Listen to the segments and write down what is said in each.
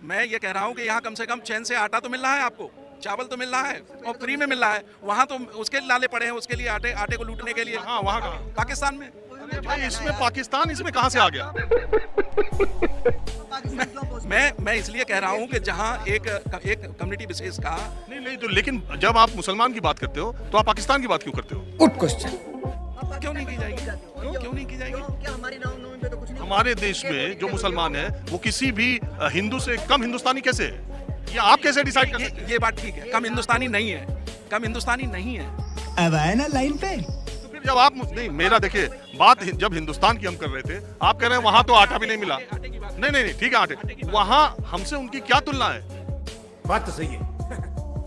मैं ये कह रहा हूँ कि यहाँ कम से कम चैन से आटा तो मिल रहा है आपको, चावल तो मिल रहा है और फ्री में मिल रहा है। वहाँ तो उसके लाले पड़े हैं, उसके लिए आटे को लूटने के लिए। हाँ, वहाँ कहाँ? पाकिस्तान में। भाई इसमें पाकिस्तान इसमें कहाँ से आ गया? मैं इसलिए कह रहा हूँ कि जहाँ एक कम्युनिटी विशेष का नहीं तो लेकिन जब आप मुसलमान की बात करते हो तो आप पाकिस्तान की बात क्यों करते हो? Good question. क्यों नहीं की जाएगी? क्यों नहीं की जाएगी? हमारे देश में जो मुसलमान है वो किसी भी हिंदू से कम हिंदुस्तानी कैसे है? ये आप कैसे डिसाइड कर सकते हैं? ये बात ठीक है, कम हिंदुस्तानी नहीं है, कम हिंदुस्तानी नहीं है। अब आए ना लाइन पे। तो फिर जब आप नहीं, मेरा देखिए बात जब हिंदुस्तान की हम कर रहे थे, आप कह रहे हैं वहां तो आटा भी नहीं मिला। नहीं ठीक है, आटे वहां हमसे उनकी क्या तुलना है? बात तो सही है।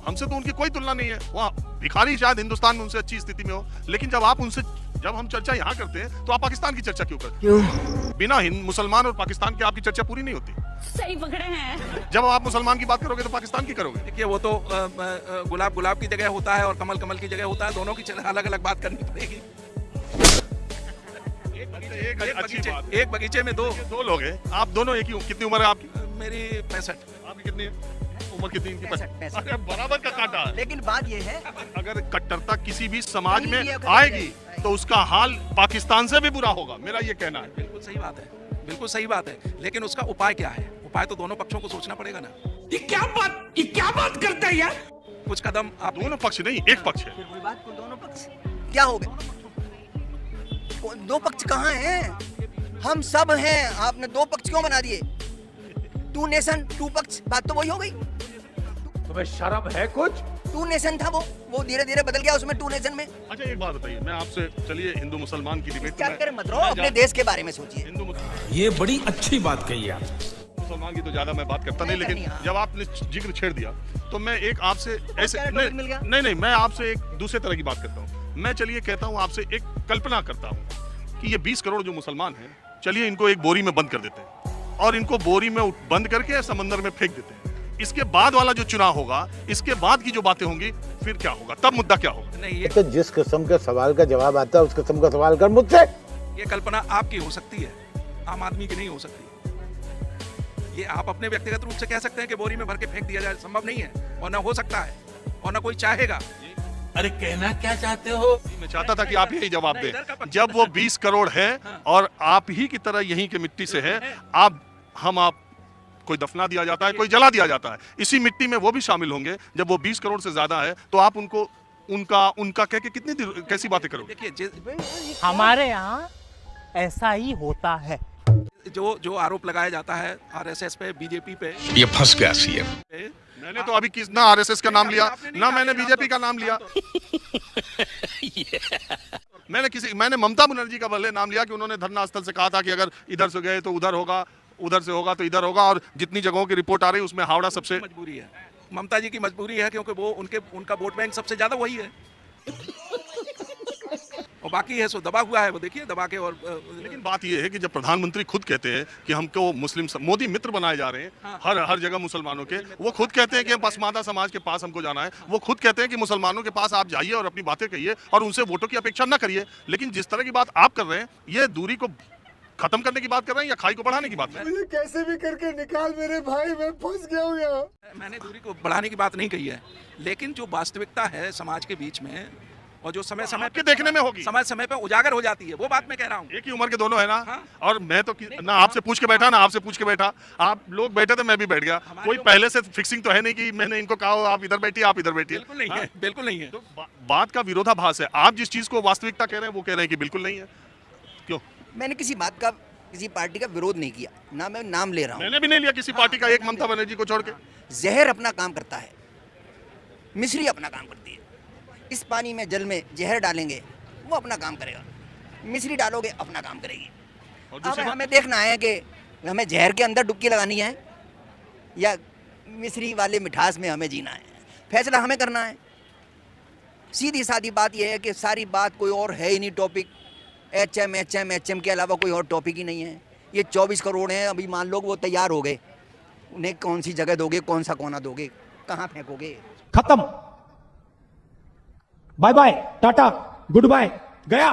हमसे तो उनकी कोई तुलना नहीं है। वहाँ भिखारी शायद हिंदुस्तान में उनसे अच्छी स्थिति में हो, लेकिन जब हम चर्चा यहाँ करते हैं तो आप पाकिस्तान की चर्चा क्यों करते हैं? बिना मुसलमान और पाकिस्तान के आपकी चर्चा पूरी नहीं होती। सही पकड़े हैं। जब आप मुसलमान की बात करोगे तो पाकिस्तान की करोगे। देखिए वो तो गुलाब की जगह होता है और कमल की जगह होता है, दोनों की अलग अलग बात करनी पड़ेगी। एक बगीचे में दो लोग हैं, आप दोनों एक ही। कितनी उम्र है आपकी? मेरी 65। आपकी कितनी है? उम्र कितनी इनकी? 65। अरे बराबर का कांटा है। लेकिन बात ये है, अगर कट्टरता किसी भी समाज में आएगी तो उसका हाल पाकिस्तान से भी बुरा होगा, मेरा ये कहना है। बिल्कुल सही बात है, बिल्कुल सही बात है, लेकिन उसका उपाय क्या है? उपाय तो दोनों पक्षों को सोचना पड़ेगा ना। ये क्या बात करता है यार? कुछ कदम आप दोनों पक्ष नहीं, एक पक्ष है। फिर कोई बात को दोनों पक्ष क्या हो गए? दो पक्ष कहाँ हैं? हम सब हैं। आपने दो पक्ष क्यों बना दिए? टू नेशन टू पक्ष, बात तो वही हो गई। तुम्हें शर्म है कुछ? टू नेशन था वो धीरे धीरे बदल गया उसमें टू नेशन में। अच्छा एक बात बताइए, मैं आपसे चलिए हिंदू मुसलमान की डिबेट क्या करें मत रहो, अपने देश के बारे में सोचिए। हिंदू ये बड़ी अच्छी बात कही आप। मुसलमान की तो ज्यादा मैं बात करता नहीं, लेकिन जब आपने जिक्र छेड़ दिया तो मैं एक आपसे ऐसे नहीं मैं आपसे एक दूसरे तरह की बात करता हूँ। मैं चलिए कहता हूँ आपसे, एक कल्पना करता हूँ कि ये 20 करोड़ जो मुसलमान हैं, चलिए इनको एक बोरी में बंद कर देते हैं और इनको बोरी में बंद करके समंदर में फेंक देते हैं। इसके बाद वाला जो चुनाव होगा, इसके बाद की जो बातें होंगी, फिर क्या होगा? तब मुद्दा क्या होगा? नहीं, ये तो जिस किस्म के सवाल का जवाब आता है उस किस्म का सवाल कर मुझसे। ये कल्पना आपकी हो सकती है, आम आदमी की नहीं हो सकती। ये आप अपने व्यक्तिगत रूप से कह सकते हैं कि बोरी में भर के फेंक दिया जाए, संभव नहीं है और ना हो सकता है और ना कोई चाहेगा। अरे कहना क्या चाहते हो? मैं चाहता था कि आप यही जवाब दें। जब वो 20 करोड़ है और आप ही की तरह यहीं के मिट्टी से है, आप कोई दफना दिया जाता है, कोई जला दिया जाता है, इसी मिट्टी में वो भी शामिल होंगे। जब वो 20 करोड़ से ज्यादा है तो आप उनको उनका कह के कितनी कैसी बातें करोगे? देखिए हमारे यहाँ ऐसा ही होता है। जो आरोप लगाया जाता है आरएसएस पे, बीजेपी पे, ये फंस गया सीएम। मैंने तो अभी किस ना आरएसएस का नाम लिया, ना मैंने बीजेपी का नाम लिया। मैंने ममता बनर्जी का भले नाम लिया कि उन्होंने धरना स्थल से कहा था कि अगर इधर से गए तो उधर होगा, उधर से होगा तो इधर होगा, और जितनी जगहों की रिपोर्ट आ रही है उसमें हावड़ा सबसे मजबूरी है। ममता जी की मजबूरी है क्योंकि वो उनका वोट बैंक सबसे ज्यादा वही है और बाकी है सो दबा हुआ है, वो देखिए दबा के। और लेकिन बात ये है कि जब प्रधानमंत्री खुद कहते हैं कि हमको मोदी मित्र बनाए जा रहे हैं, हाँ। हर जगह मुसलमानों के, वो खुद कहते हैं कि पसमानदा समाज के पास हमको जाना है, वो खुद कहते हैं कि मुसलमानों के पास आप जाइए और अपनी बातें कहिए और उनसे वोटों की अपेक्षा न करिए। लेकिन जिस तरह की बात आप कर रहे हैं, ये दूरी को खत्म करने की बात कर रहे हैं या खाई को बढ़ाने की बात कर रहे हैं? मुझे कैसे भी करके निकाल मेरे भाई, मैं फंस गया हूँ यहाँ। मैंने दूरी को बढ़ाने की बात नहीं कही है, लेकिन जो वास्तविकता है समाज के बीच में और जो समय के देखने में होगी, समय पे उजागर हो जाती है, वो बात मैं कह रहा हूँ। एक ही उम्र के दोनों है ना। हाँ। और मैं तो ना आपसे पूछ के बैठा, ना आपसे पूछ के बैठा, आप लोग बैठे थे, मैं भी बैठ गया। कोई पहले से फिक्सिंग तो है नहीं कि मैंने इनको कहा आप इधर बैठिए, आप इधर बैठिए। बिल्कुल नहीं है, बिल्कुल नहीं है। तो बात का विरोधाभास है। आप जिस चीज को वास्तविकता कह रहे हैं वो कह रहे हैं कि बिल्कुल नहीं है। क्यों? मैंने किसी पार्टी का विरोध नहीं किया, ना मैं नाम ले रहा हूँ। मैंने भी नहीं लिया किसी पार्टी का, एक ममता बनर्जी को छोड़ के। जहर अपना काम करता है, मिश्री अपना काम करती है। इस पानी में जल में जहर डालेंगे, वो अपना काम करेगा, मिश्री डालोगे अपना काम करेगी। अब हमें देखना है कि हमें जहर के अंदर डुबकी लगानी है या मिश्री वाले मिठास में हमें जीना है। फैसला हमें करना है। सीधी सादी बात यह है कि सारी बात कोई और है ही नहीं। टॉपिक एचएम के अलावा कोई और टॉपिक ही नहीं है। ये 24 करोड़ हैं, अभी मान लो वो तैयार हो गए, उन्हें कौन सी जगह दोगे, कौन सा कोना दोगे, कहाँ फेंकोगे? खत्म। Bye bye, tata, good bye, गया।